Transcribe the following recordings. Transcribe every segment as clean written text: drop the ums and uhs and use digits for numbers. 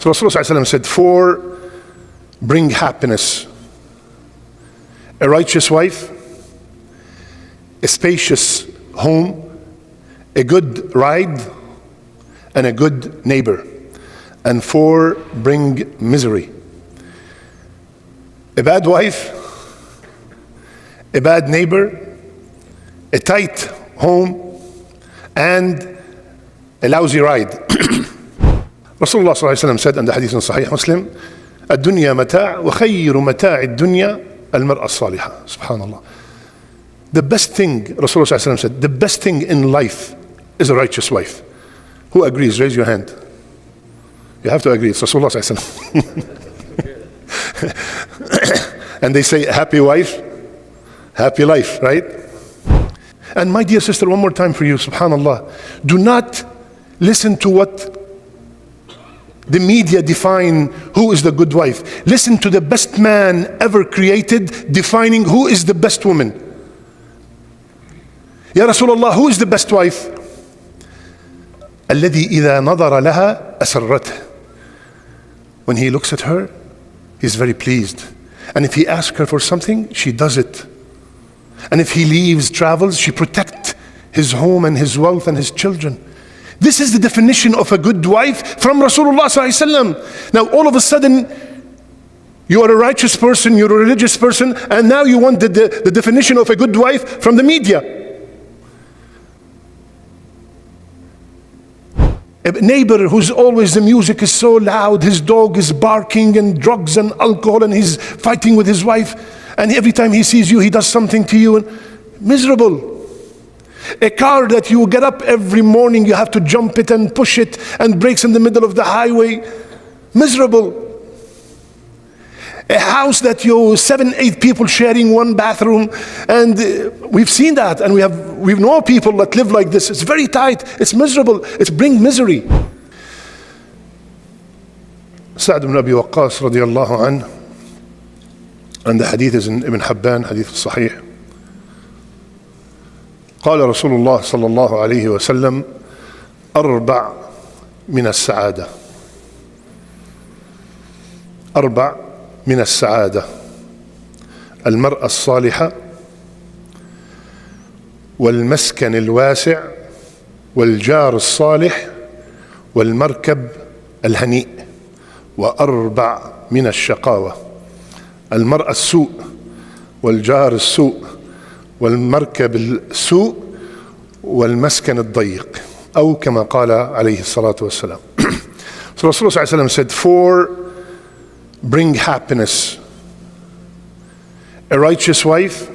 So Rasulullah ﷺ said, 4 bring happiness: a righteous wife, a spacious home, a good ride, and a good neighbor. And 4 bring misery: a bad wife, a bad neighbor, a tight home, and a lousy ride. Rasulullah ﷺ said in the hadith in Sahih Muslim, الدنيا متاع وخير متاع الدنيا المرأة الصالحة. Subhanallah. The best thing, Rasulullah ﷺ said, the best thing in life is a righteous wife. Who agrees? Raise your hand. You have to agree. It's Rasulullah ﷺ. And they say, happy wife, happy life, right? And my dear sister, one more time for you, subhanallah, do not listen to what the media define who is the good wife. Listen to the best man ever created defining who is the best woman. Ya Rasulullah, who is the best wife? الذي إذا نظر لها أسرته. When he looks at her, he's very pleased. And if he asks her for something, she does it. And if he leaves, travels, she protects his home and his wealth and his children. This is the definition of a good wife from Rasulullah ﷺ. Now all of a sudden, you are a righteous person, you're a religious person, and now you want the definition of a good wife from the media. A neighbor who's always, the music is so loud, his dog is barking, and drugs and alcohol, and he's fighting with his wife, and every time he sees you, he does something to you, and miserable. A car that you get up every morning, you have to jump it and push it, and brakes in the middle of the highway, miserable. A house that you 7, 8 people sharing one bathroom, and we've seen that, and we know people that live like this. It's very tight, it's miserable, it's bring misery. Sa'd ibn Abi Waqqas radiyallahu anhu, and the hadith is in Ibn Hibban, hadith sahih. قال رسول الله صلى الله عليه وسلم: 4 من السعادة. 4 من السعادة: المرأة الصالحة، والمسكن الواسع، والجار الصالح، والمركب الهنيء. 4 من الشقاوة: المرأة السوء، والجار السوء، والمركب السوء، والمسكن الضيق. أو كما قال عليه الصلاة والسلام. So Rasulullah ﷺ said, 4 bring happiness: a righteous wife,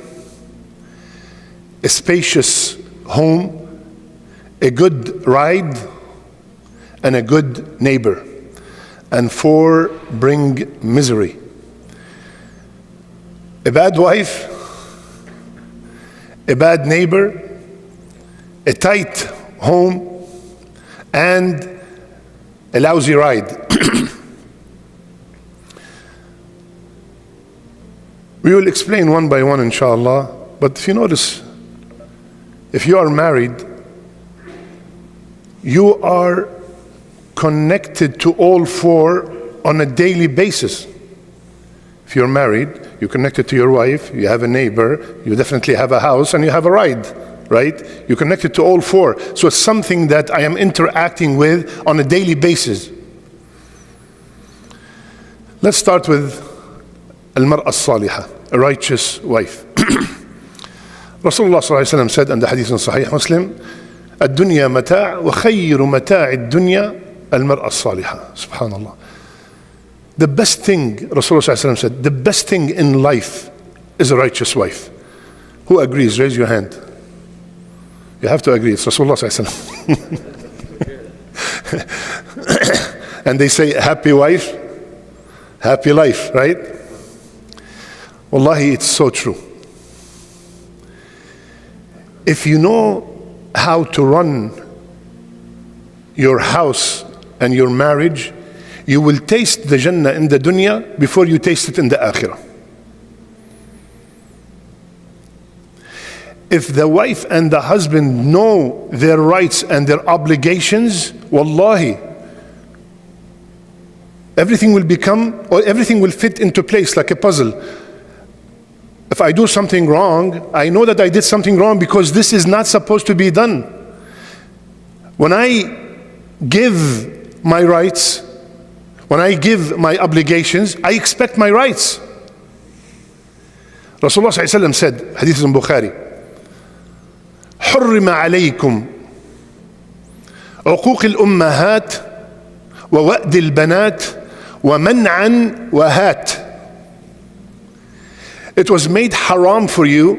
a spacious home, a good ride, and a good neighbor. And 4 bring misery: a bad wife, a bad neighbor, a tight home, and a lousy ride. We will explain one by one, inshallah. But if you notice, if you are married, you are connected to all 4 on a daily basis. If you're married, you're connected to your wife, you have a neighbor, you definitely have a house, and you have a ride, right? You're connected to all 4. So it's something that I am interacting with on a daily basis. Let's start with المرأة الصالحة, a righteous wife. Rasulullah ﷺ said in the hadith in Sahih Muslim, الدنيا متاع وخير متاع الدنيا المرأة الصالحة. Subhanallah. The best thing, Rasulullah ﷺ said, the best thing in life is a righteous wife. Who agrees? Raise your hand. You have to agree. It's Rasulullah ﷺ. And they say, happy wife, happy life, right? Wallahi, it's so true. If you know how to run your house and your marriage, you will taste the Jannah in the dunya before you taste it in the akhirah. If the wife and the husband know their rights and their obligations, wallahi, everything will become, or everything will fit into place like a puzzle. If I do something wrong, I know that I did something wrong because this is not supposed to be done. When I give my rights, when I give my obligations, I expect my rights. Rasulullah ﷺ said, hadith is in Bukhari, حرم عليكم عقوق الأمهات ووأد البنات ومنعا وهات. It was made haram for you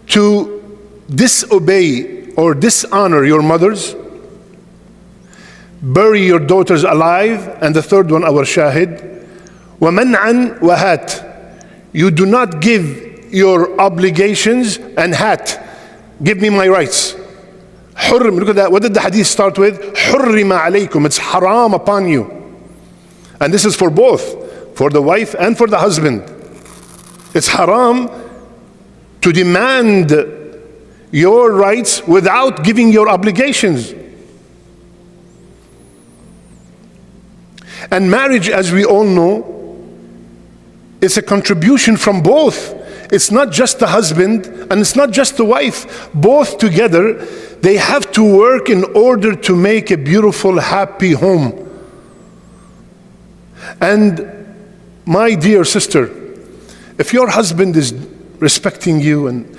to disobey or dishonor your mothers, bury your daughters alive, and the third one, our shahid, وَمَنْعًا وَهَاتٍ. You do not give your obligations, and hat, give me my rights. Hurrim, look at that. What did the hadith start with? حُرِّمَ عَلَيْكُمْ. It's haram upon you. And this is for both, for the wife and for the husband. It's haram to demand your rights without giving your obligations. And marriage, as we all know, is a contribution from both. It's not just the husband and it's not just the wife. Both together, they have to work in order to make a beautiful, happy home. And my dear sister, if your husband is respecting you and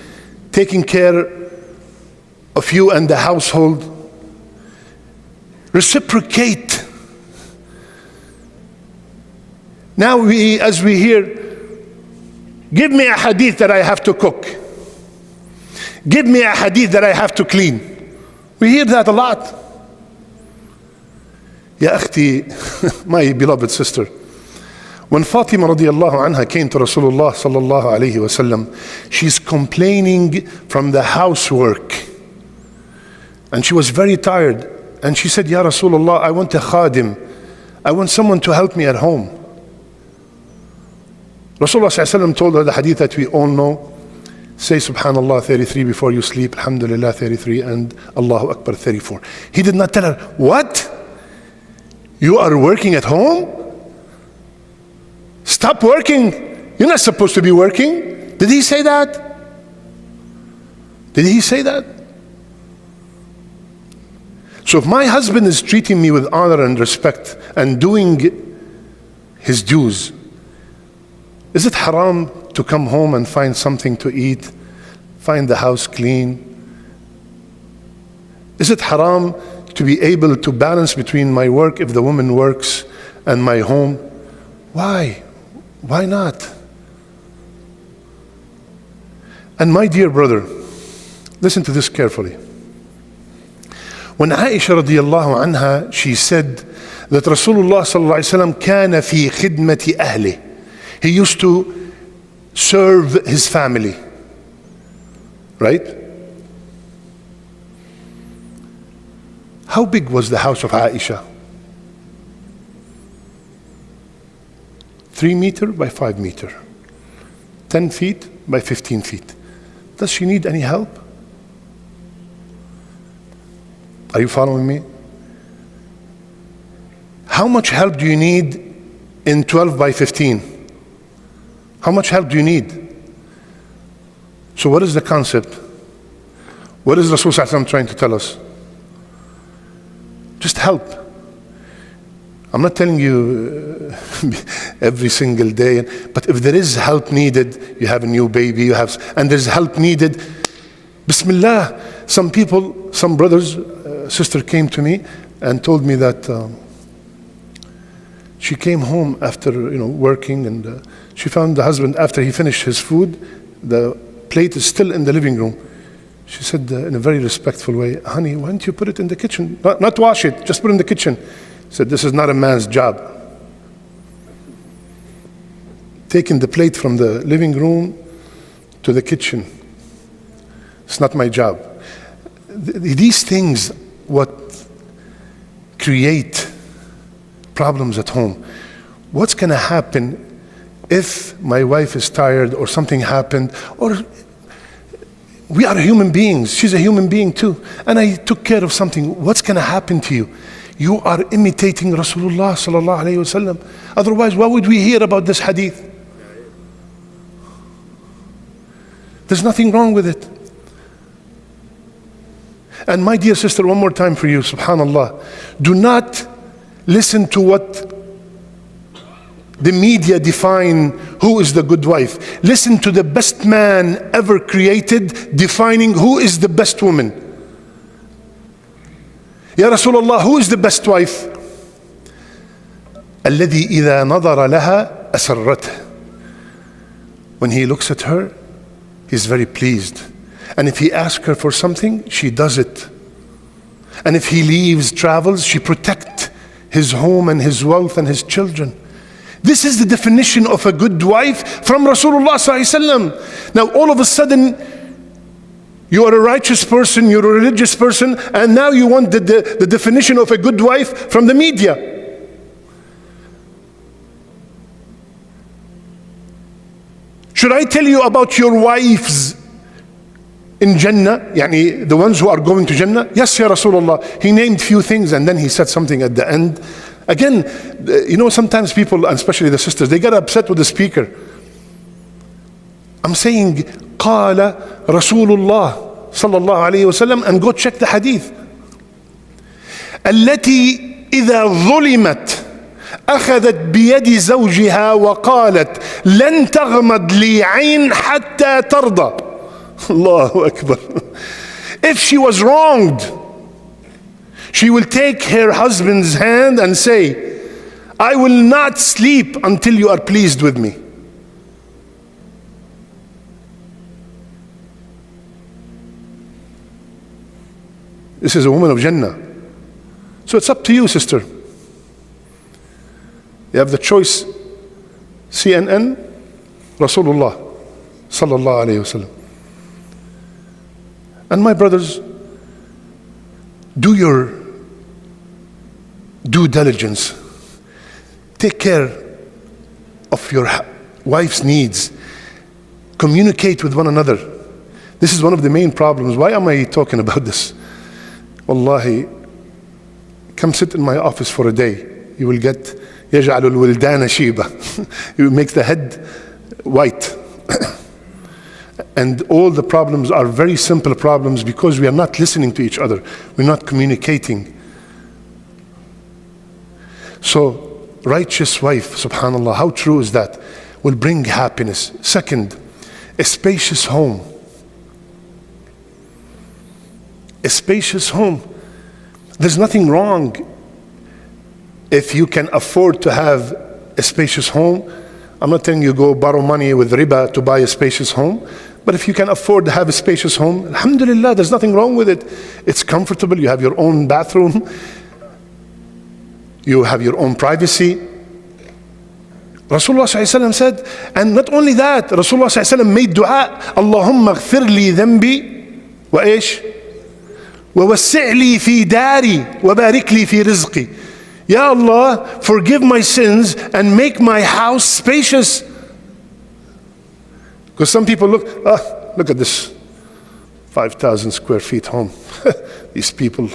taking care of you and the household, reciprocate. Now as we hear, give me a hadith that I have to cook. Give me a hadith that I have to clean. We hear that a lot. Ya akhti, my beloved sister, when Fatima radiallahu anha came to Rasulullah sallallahu alayhi wasallam, she's complaining from the housework. And she was very tired. And she said, Ya Rasulullah, I want a khadim. I want someone to help me at home. Rasulullah sallallahu alayhi wasallam told her the hadith that we all know. Say Subhanallah 33 before you sleep, Alhamdulillah 33, and Allahu Akbar 34. He did not tell her, what? You are working at home? Stop working. You're not supposed to be working. Did he say that? Did he say that? So if my husband is treating me with honor and respect and doing his dues, is it haram to come home and find something to eat, find the house clean? Is it haram to be able to balance between my work, if the woman works, and my home? Why? Why not? And my dear brother, listen to this carefully. When Aisha radiallahu anha, she said that Rasulullah sallallahu alayhi wa sallam كان في خدمة أهله. He used to serve his family. Right? How big was the house of Aisha? 3 meters by 5 meters. 10 feet by 15 feet. Does she need any help? Are you following me? How much help do you need in 12 by 15? How much help do you need? So what is the concept? What is Rasul sallallahu alaihi wasallam trying to tell us? Just help. I'm not telling you every single day, but if there is help needed, you have a new baby, you have, and there's help needed, Bismillah. Some people, some brothers, sister came to me and told me that she came home after working, and she found the husband after he finished his food. The plate is still in the living room. She said in a very respectful way, honey, why don't you put it in the kitchen? Not wash it, just put it in the kitchen. Said, this is not a man's job. Taking the plate from the living room to the kitchen. It's not my job. These things, what create problems at home. What's going to happen if my wife is tired or something happened, or we are human beings, she's a human being too, and I took care of something? What's going to happen to you? You are imitating Rasulullah sallallahu alayhi wasallam. Otherwise, why would we hear about this hadith? There's nothing wrong with it. And my dear sister, one more time for you, subhanallah, do not listen to what the media define who is the good wife. Listen to the best man ever created defining who is the best woman. Ya Rasulullah, who is the best wife? الذي إذا نظر لها أسرته. When he looks at her, he's very pleased. And if he asks her for something, she does it. And if he leaves, travels, she protects his home and his wealth and his children. This is the definition of a good wife from Rasulullah sallallahu alaihi wasallam. Now all of a sudden, you are a righteous person, you're a religious person, and now you want the definition of a good wife from the media. Should I tell you about your wives in Jannah? Yani the ones who are going to Jannah? Yes, Ya Rasulullah. He named few things and then he said something at the end. Again, you know, sometimes people, and especially the sisters, they get upset with the speaker. I'm saying, قال رسول الله صلى الله عليه وسلم, and go check the hadith. التي إذا ظلمت أخذت بيد زوجها وقالت لن تغمض لي عين حتى ترضى. Allahu Akbar. If she was wronged, she will take her husband's hand and say, I will not sleep until you are pleased with me. This is a woman of Jannah. So it's up to you, sister. You have the choice, CNN, Rasulullah sallallahu alayhi wasallam. And my brothers, do your due diligence. Take care of your wife's needs. Communicate with one another. This is one of the main problems. Why am I talking about this? Wallahi, come sit in my office for a day. You will get يجعل الولدان شيبة. It makes the head white. And all the problems are very simple problems because we are not listening to each other. We're not communicating. So, righteous wife, subhanallah, how true is that? Will bring happiness. Second, a spacious home. A spacious home. There's nothing wrong if you can afford to have a spacious home. I'm not telling you go borrow money with riba to buy a spacious home, but if you can afford to have a spacious home, alhamdulillah, there's nothing wrong with it. It's comfortable, you have your own bathroom, you have your own privacy. Rasulullah ﷺ said, and not only that, Rasulullah ﷺ made dua, Allahumma ghfir li dhanbi wa ish wa wasi' li fi dari wa barik li fi rizqi. Ya Allah, forgive my sins and make my house spacious. Because some people look at this 5,000 square feet home. These people,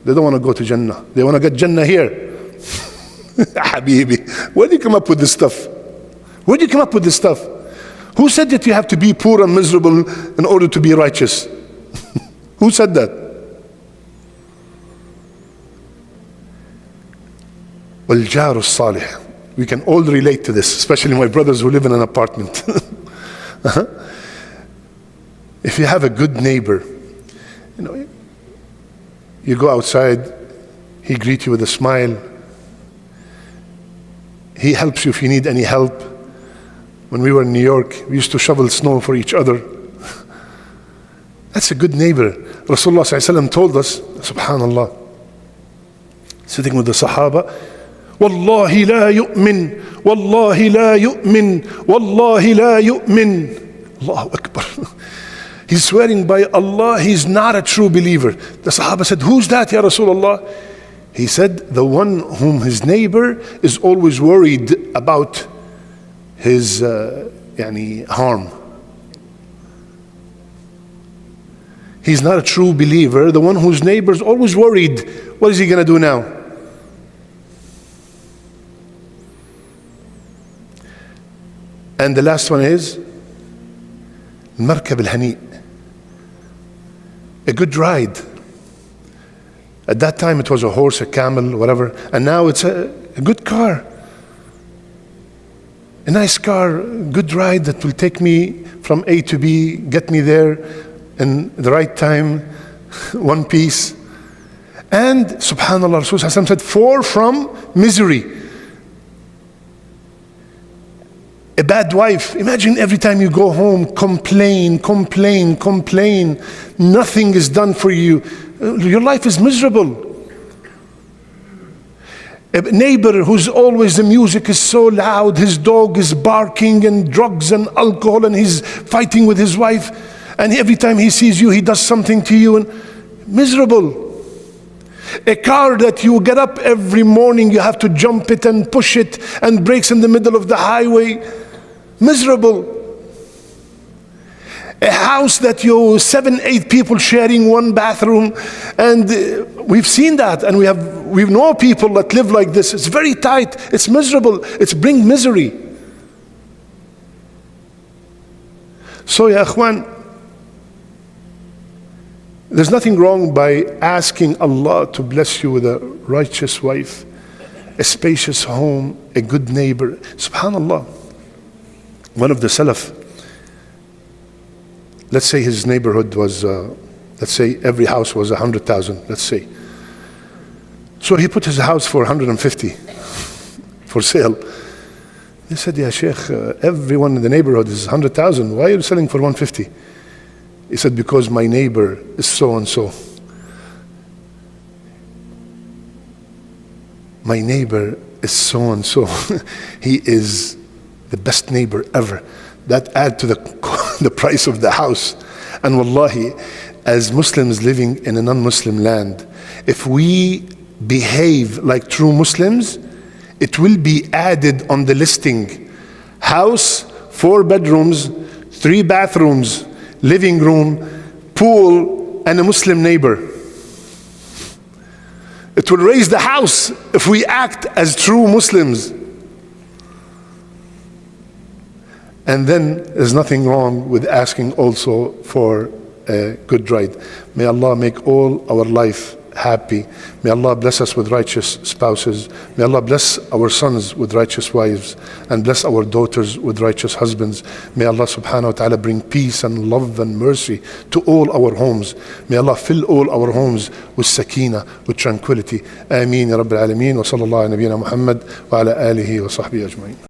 they don't want to go to Jannah. They want to get Jannah here. Habibi, where do you come up with this stuff? Where do you come up with this stuff? Who said that you have to be poor and miserable in order to be righteous? Who said that? وَالْجَارُ الصَّالِحِ. We can all relate to this, especially my brothers who live in an apartment. If you have a good neighbor, you know, you go outside, he greets you with a smile. He helps you if you need any help. When we were in New York, we used to shovel snow for each other. That's a good neighbor. Rasulullah ﷺ told us, subhanallah, sitting with the Sahaba, Wallahi la yu'min, Wallahi la yu'min, Wallahi la yu'min. Allahu Akbar. He's swearing by Allah, he's not a true believer. The Sahaba said, who's that, Ya Rasulullah? He said, the one whom his neighbor is always worried about his harm. He's not a true believer. The one whose neighbor is always worried. What is he going to do now? And the last one is المركب الهنيء, a good ride. At that time it was a horse, a camel, whatever, and now it's a good car. A nice car, good ride that will take me from A to B, get me there in the right time, one piece. And subhanallah, Rasulullah said, 4 from misery. A bad wife. Imagine every time you go home, complain. Nothing is done for you. Your life is miserable. A neighbor who's always, the music is so loud, his dog is barking, and drugs and alcohol, and he's fighting with his wife, and every time he sees you, he does something to you, and miserable. A car that you get up every morning, you have to jump it and push it, and brakes in the middle of the highway, miserable. A house that you 7, 8 people sharing one bathroom, and we've seen that, and we know people that live like this. It's very tight, it's miserable, it's bring misery. So ya akhwan, there's nothing wrong by asking Allah to bless you with a righteous wife, a spacious home, a good neighbor. Subhanallah. One of the Salaf, let's say his neighborhood was, let's say every house was 100,000, let's say. So he put his house for 150 for sale. He said, Ya Sheikh, everyone in the neighborhood is 100,000. Why are you selling for 150? He said, because my neighbor is so and so. My neighbor is so and so. He is the best neighbor ever. That add to the price of the house. And wallahi, as Muslims living in a non-Muslim land, if we behave like true Muslims, it will be added on the listing. House, 4 bedrooms, 3 bathrooms, living room, pool, and a Muslim neighbor. It will raise the house if we act as true Muslims. And then there's nothing wrong with asking also for a good ride. May Allah make all our life happy. May Allah bless us with righteous spouses. May Allah bless our sons with righteous wives, and bless our daughters with righteous husbands. May Allah subhanahu wa ta'ala bring peace and love and mercy to all our homes. May Allah fill all our homes with sakina, with tranquility. Ameen ya Rabbil Alameen. Wa sallallahu ala nabiyyina Muhammad wa ala alihi wa sahbihi ajma'in.